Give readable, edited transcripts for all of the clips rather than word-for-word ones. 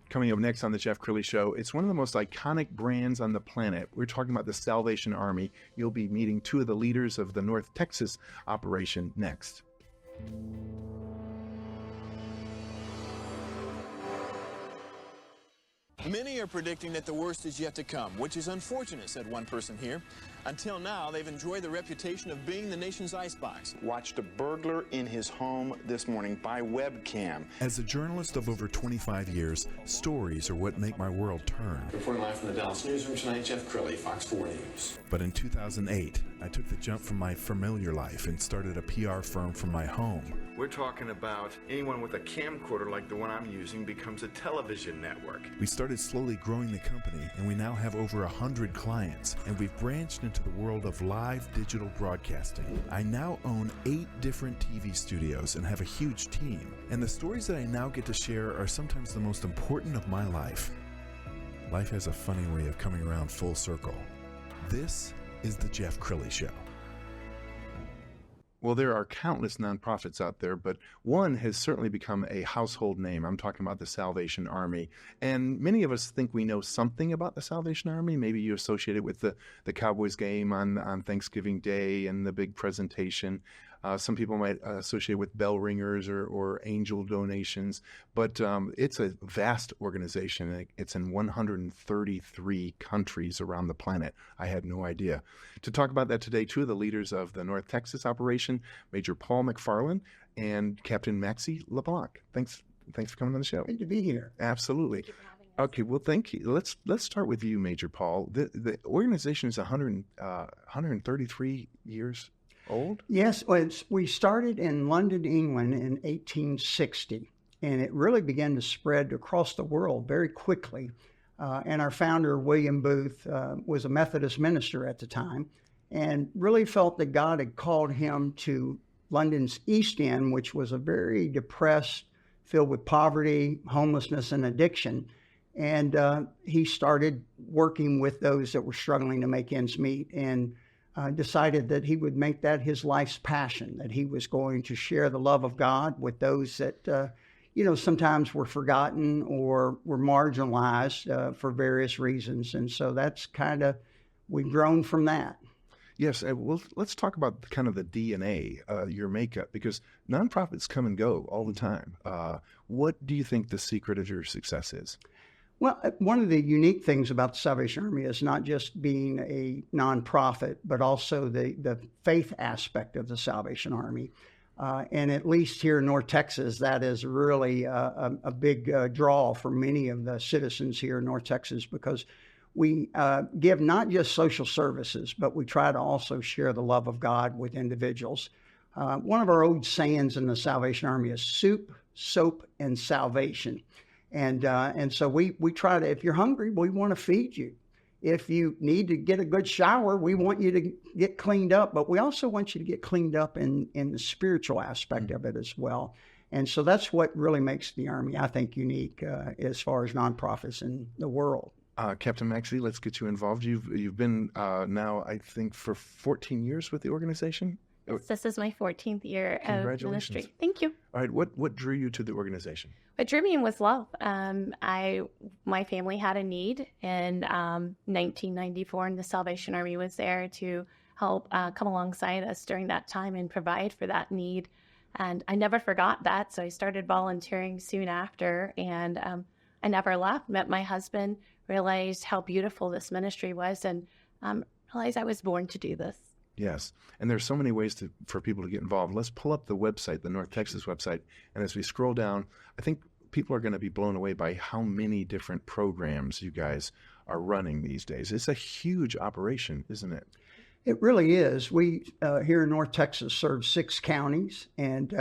Coming up next on the Jeff Crilley Show, it's one of the most iconic brands on the planet. We're talking about the Salvation Army. You'll be meeting two of the leaders of the North Texas operation next. Many are predicting that the worst is yet to come, which is unfortunate, said one person here. Until now, they've enjoyed the reputation of being the nation's icebox. Watched a burglar in his home this morning by webcam. As a journalist of over 25 years, stories are what make my world turn. Reporting live from the Dallas newsroom tonight, Jeff Crilley, Fox 4 News. But in 2008, I took the jump from my familiar life and started a PR firm from my home. We're talking about anyone with a camcorder like the one I'm using becomes a television network. We started slowly growing the company, and we now have over 100 clients, and we've branched into the world of live digital broadcasting. I now own 8 different TV studios and have a huge team, and the stories that I now get to share are sometimes the most important of my life. Life has a funny way of coming around full circle. This is the Jeff Crilley Show. Well, there are countless nonprofits out there, but one has certainly become a household name. I'm talking about the Salvation Army. And many of us think we know something about the Salvation Army. Maybe you associate it with the Cowboys game on Thanksgiving Day and the big presentation. Some people might associate with bell ringers or angel donations, but it's a vast organization. It's in 133 countries around the planet. I had no idea. To talk about that today, two of the leaders of the North Texas operation, Major Paul McFarland and Captain Maxie DeBlanc. Thanks for coming on the show. Good to be here. Absolutely. Okay, well, thank you. Let's start with you, Major Paul. The organization is 133 years old? Yes, well, we started in London, England in 1860, and it really began to spread across the world very quickly. And our founder, William Booth, was a Methodist minister at the time and really felt that God had called him to London's East End, which was a very depressed, filled with poverty, homelessness, and addiction. And he started working with those that were struggling to make ends meet and decided that he would make that his life's passion, that he was going to share the love of God with those that, sometimes were forgotten or were marginalized for various reasons. And so that's we've grown from that. Yes, well, let's talk about kind of the DNA, your makeup, because nonprofits come and go all the time. What do you think the secret of your success is? Well, one of the unique things about the Salvation Army is not just being a nonprofit, but also the faith aspect of the Salvation Army. And at least here in North Texas, that is really a big draw for many of the citizens here in North Texas, because we give not just social services, but we try to also share the love of God with individuals. One of our old sayings in the Salvation Army is soup, soap, and salvation. And so we try to, if you're hungry, we want to feed you. If you need to get a good shower, we want you to get cleaned up, but we also want you to get cleaned up in the spiritual aspect of it as well. And so that's what really makes the Army, I think, unique as far as nonprofits in the world. Captain Maxie, let's get you involved. You've been now, I think, for 14 years with the organization? Yes, this is my 14th year of ministry. Thank you. All right, what drew you to the organization? What drew me was love. My family had a need in 1994, and the Salvation Army was there to help come alongside us during that time and provide for that need. And I never forgot that, so I started volunteering soon after, and I never left. Met my husband, realized how beautiful this ministry was, and realized I was born to do this. Yes, and there's so many ways for people to get involved. Let's pull up the website, the North Texas website, and as we scroll down, I think people are going to be blown away by how many different programs you guys are running these days. It's a huge operation, isn't it? It really is. We here in North Texas serve 6 counties, and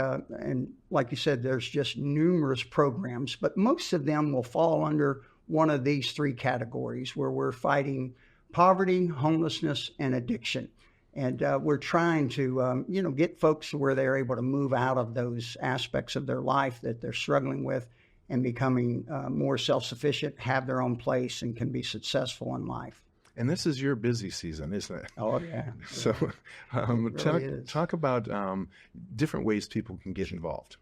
like you said, there's just numerous programs, but most of them will fall under one of these 3 categories where we're fighting poverty, homelessness, and addiction. And we're trying to, get folks to where they're able to move out of those aspects of their life that they're struggling with and becoming more self-sufficient, have their own place, and can be successful in life. And this is your busy season, isn't it? Oh, yeah. So really talk about different ways people can get involved.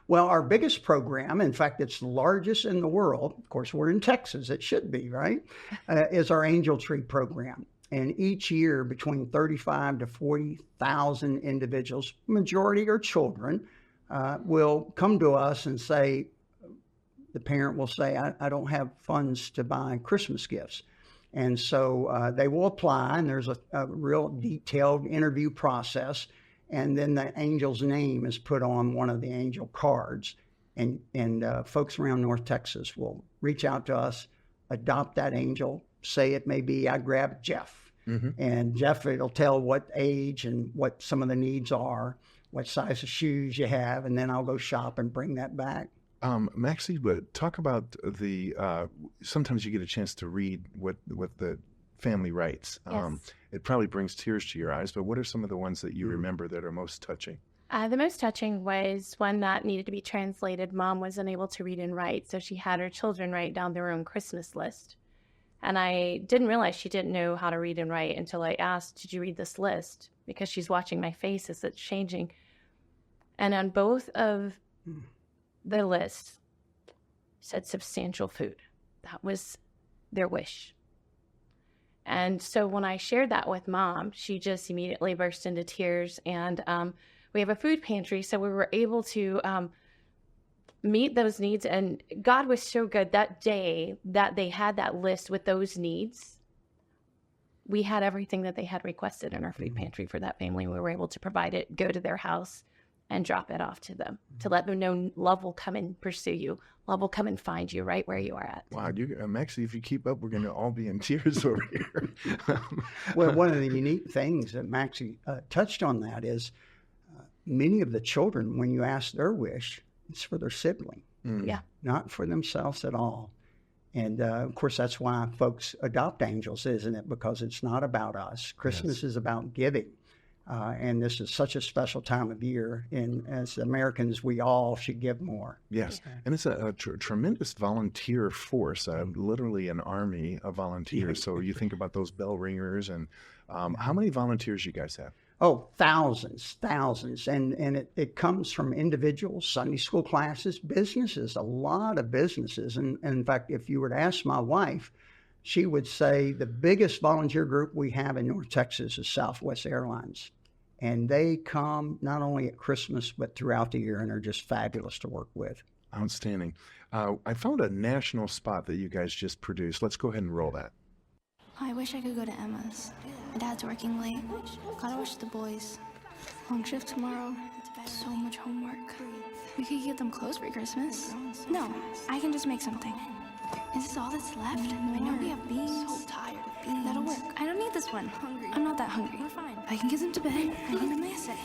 Well, our biggest program, in fact, it's the largest in the world. Of course, we're in Texas. It should be, right? Is our Angel Tree program. And each year, between 35 to 40,000 individuals, majority are children, will come to us and say, the parent will say, I don't have funds to buy Christmas gifts. And so they will apply, and there's a real detailed interview process. And then the angel's name is put on one of the angel cards. And folks around North Texas will reach out to us, adopt that angel, say it may be, I grabbed Jeff. Mm-hmm. And Jeff, it'll tell what age and what some of the needs are, what size of shoes you have, and then I'll go shop and bring that back. Maxie, but talk about the, sometimes you get a chance to read what the family writes. Yes. It probably brings tears to your eyes, but what are some of the ones that you remember that are most touching? The most touching was one that needed to be translated. Mom wasn't able to read and write, so she had her children write down their own Christmas list. And I didn't realize she didn't know how to read and write until I asked, did you read this list? Because she's watching my face as it's changing. And on both of the lists said substantial food. That was their wish. And so when I shared that with Mom, she just immediately burst into tears. And we have a food pantry, so we were able to meet those needs. And God was so good that day that they had that list with those needs. We had everything that they had requested in our food pantry for that family. We were able to provide it, go to their house, and drop it off to them to let them know love will come and pursue you. Love will come and find you right where you are at. Wow, Maxie, if you keep up, we're going to all be in tears over here. Well, one of the unique things that Maxie touched on that is many of the children, when you ask their wish, it's for their sibling, not for themselves at all. And of course, that's why folks adopt angels, isn't it? Because it's not about us. Christmas is about giving. And this is such a special time of year. And as Americans, we all should give more. Yes. And it's a tremendous volunteer force, literally an army of volunteers. So you think about those bell ringers and how many volunteers you guys have? Oh, thousands. And it comes from individuals, Sunday school classes, businesses, a lot of businesses. And in fact, if you were to ask my wife, she would say the biggest volunteer group we have in North Texas is Southwest Airlines. And they come not only at Christmas, but throughout the year, and are just fabulous to work with. Outstanding. I found a national spot that you guys just produced. Let's go ahead and roll that. I wish I could go to Emma's. My dad's working late. Gotta watch the boys. Long shift tomorrow. So much homework. We could get them clothes for Christmas. No, I can just make something. Is this all that's left? I know we have beans. So tired of beans. That'll work. I don't need this one. I'm not that hungry. We're fine. I can get them to bed. I need a message.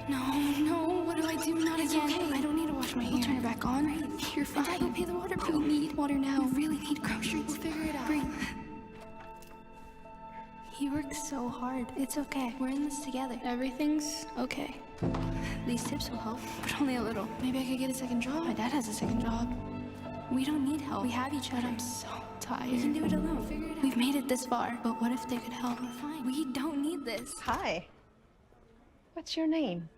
No, what do I do? Not again. Okay. I don't need to wash my hair. We'll turn it back on. You're fine. Dad, you'll pay the water bill. We need water now. We really need groceries. We'll figure it out. Breathe. He works so hard. It's okay. We're in this together. Everything's okay. These tips will help, but only a little. Maybe I could get a second job. My dad has a second job. We don't need help. We have each other. I'm so tired. We can do it alone. Figure it out. We've made it this far, but what if they could help? We're fine. We don't need this. Hi. What's your name?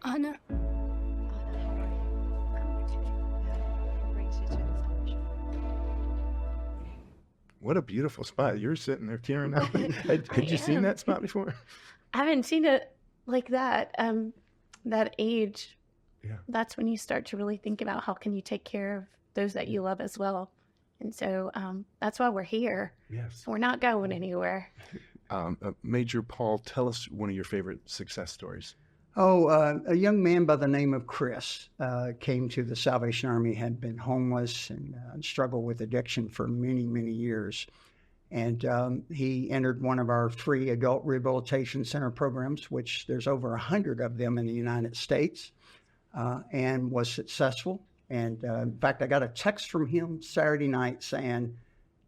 Anna. What a beautiful spot. You're sitting there tearing up. Had you seen that spot before? I haven't seen it like that. That age. Yeah. That's when you start to really think about how can you take care of those that you love as well. And so that's why we're here. Yes. We're not going anywhere. Major Paul, tell us one of your favorite success stories. A young man by the name of Chris came to the Salvation Army, had been homeless and struggled with addiction for many, many years. And he entered one of our free adult rehabilitation center programs, which there's over 100 of them in the United States, and was successful. And in fact, I got a text from him Saturday night saying,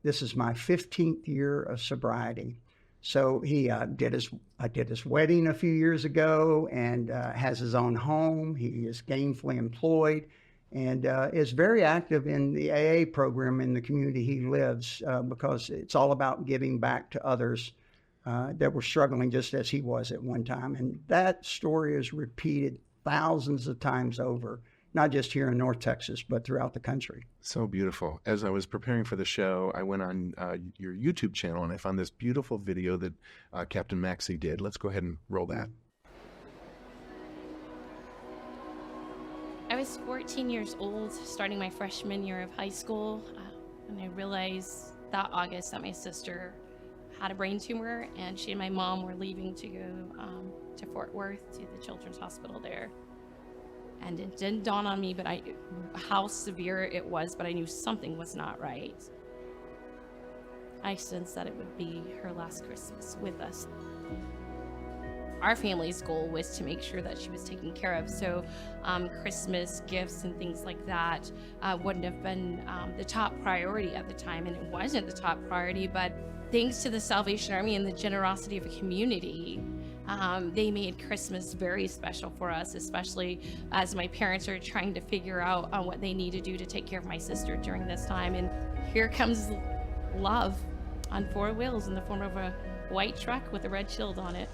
this is my 15th year of sobriety. So he I did his wedding a few years ago and has his own home. He is gainfully employed and is very active in the AA program in the community he lives because it's all about giving back to others that were struggling just as he was at one time. And that story is repeated thousands of times over, not just here in North Texas, but throughout the country. So beautiful. As I was preparing for the show, I went on your YouTube channel and I found this beautiful video that Captain Maxie did. Let's go ahead and roll that. I was 14 years old, starting my freshman year of high school, and I realized that August that my sister had a brain tumor, and she and my mom were leaving to go to Fort Worth to the Children's Hospital there. And it didn't dawn on me how severe it was, but I knew something was not right. I sensed that it would be her last Christmas with us. Our family's goal was to make sure that she was taken care of, so Christmas gifts and things like that wouldn't have been the top priority at the time, and it wasn't the top priority, but thanks to the Salvation Army and the generosity of a community, they made Christmas very special for us, especially as my parents are trying to figure out what they need to do to take care of my sister during this time. And here comes love on 4 wheels in the form of a white truck with a red shield on it.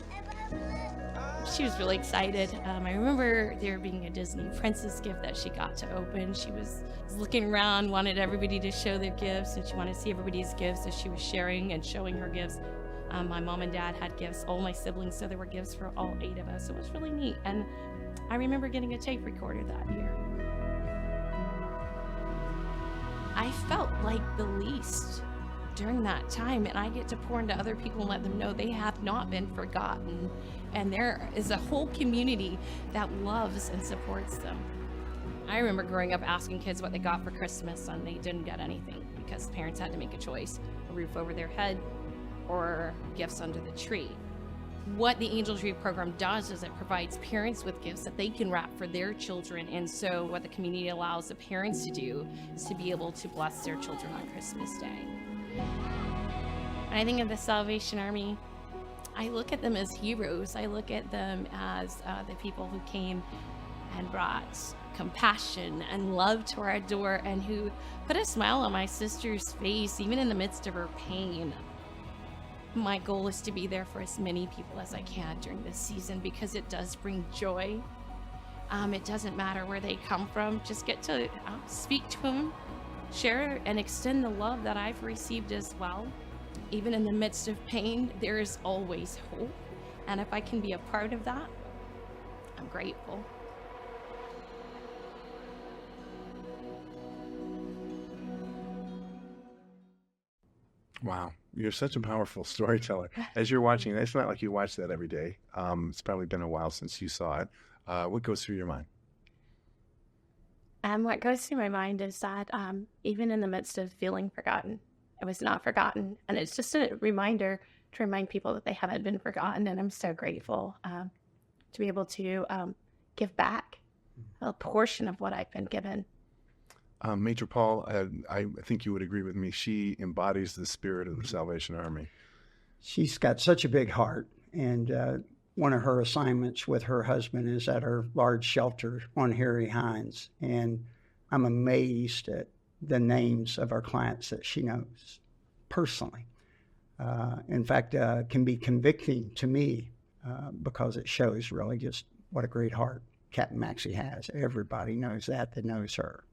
She was really excited. I remember there being a Disney princess gift that she got to open. She was looking around, wanted everybody to show their gifts, and she wanted to see everybody's gifts as she was sharing and showing her gifts. My mom and dad had gifts, all my siblings, so there were gifts for all 8 of us. It was really neat. And I remember getting a tape recorder that year. I felt like the least during that time, and I get to pour into other people and let them know they have not been forgotten, and there is a whole community that loves and supports them. I remember growing up asking kids what they got for Christmas, and they didn't get anything because parents had to make a choice: a roof over their head or gifts under the tree. What the Angel Tree program does is it provides parents with gifts that they can wrap for their children, and so what the community allows the parents to do is to be able to bless their children on Christmas Day. When I think of the Salvation Army, I look at them as heroes. I look at them as the people who came and brought compassion and love to our door, and who put a smile on my sister's face even in the midst of her pain. My goal is to be there for as many people as I can during this season, because it does bring joy. It doesn't matter where they come from. Just get to speak to them, share and extend the love that I've received as well. Even in the midst of pain, there is always hope. And if I can be a part of that, I'm grateful. Wow. You're such a powerful storyteller. As you're watching, it's not like you watch that every day. It's probably been a while since you saw it. What goes through your mind? What goes through my mind is that even in the midst of feeling forgotten, it was not forgotten. And it's just a reminder to remind people that they haven't been forgotten. And I'm so grateful to be able to give back a portion of what I've been given. Major Paul, I think you would agree with me. She embodies the spirit of the Salvation Army. She's got such a big heart. And one of her assignments with her husband is at her large shelter on Harry Hines. And I'm amazed at the names of our clients that she knows personally. In fact, can be convicting to me because it shows really just what a great heart Captain Maxie has. Everybody knows that knows her.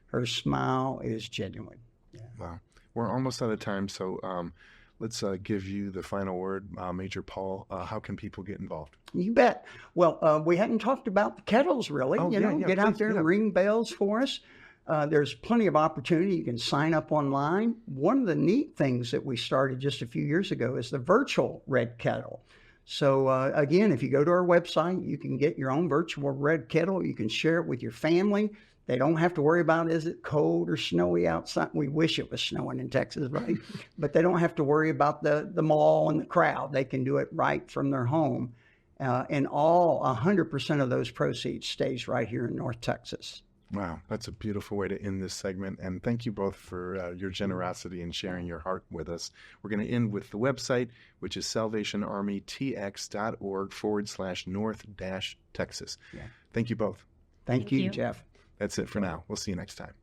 Her smile is genuine. Yeah. Wow. We're almost out of time, so let's give you the final word. Major Paul, how can people get involved? You bet. Well, we hadn't talked about the kettles, really. Get out there and ring bells for us. There's plenty of opportunity. You can sign up online. One of the neat things that we started just a few years ago is the virtual red kettle. So again, if you go to our website, you can get your own virtual red kettle. You can share it with your family. They don't have to worry about, is it cold or snowy outside? We wish it was snowing in Texas, right? But they don't have to worry about the mall and the crowd. They can do it right from their home. And 100% of those proceeds stays right here in North Texas. Wow, that's a beautiful way to end this segment. And thank you both for your generosity and sharing your heart with us. We're going to end with the website, which is salvationarmytx.org/North-Texas. Yeah. Thank you both. Thank you, Jeff. That's it for now. We'll see you next time.